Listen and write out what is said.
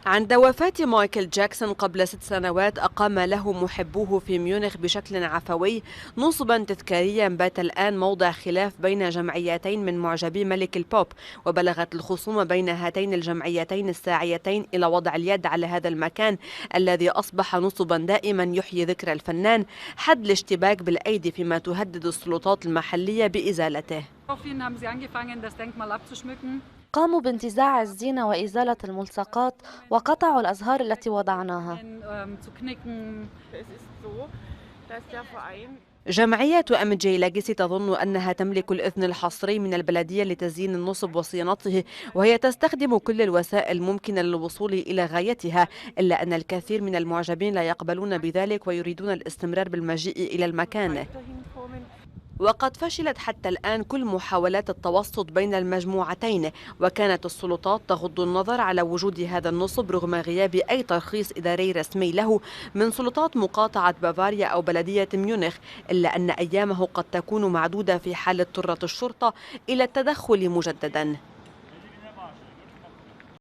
عند وفاة مايكل جاكسون قبل 6 سنوات أقام له محبوه في ميونخ بشكل عفوي نصبا تذكاريا بات الآن موضع خلاف بين جمعيتين من معجبي ملك البوب، وبلغت الخصومة بين هاتين الجمعيتين الساعيتين إلى وضع اليد على هذا المكان الذي أصبح نصبا دائما يحيي ذكرى الفنان حد الاشتباك بالأيدي، فيما تهدد السلطات المحلية بإزالته. قاموا بانتزاع الزينة وإزالة الملصقات وقطعوا الأزهار التي وضعناها. جمعية MJ Legacy تظن أنها تملك الإذن الحصري من البلدية لتزيين النصب وصيانته، وهي تستخدم كل الوسائل الممكنة للوصول إلى غايتها، إلا أن الكثير من المعجبين لا يقبلون بذلك ويريدون الاستمرار بالمجيء إلى المكان. وقد فشلت حتى الآن كل محاولات التوسط بين المجموعتين، وكانت السلطات تغض النظر على وجود هذا النصب رغم غياب أي ترخيص إداري رسمي له من سلطات مقاطعة بافاريا أو بلدية ميونخ، إلا أن أيامه قد تكون معدودة في حال اضطرت الشرطة إلى التدخل مجددا.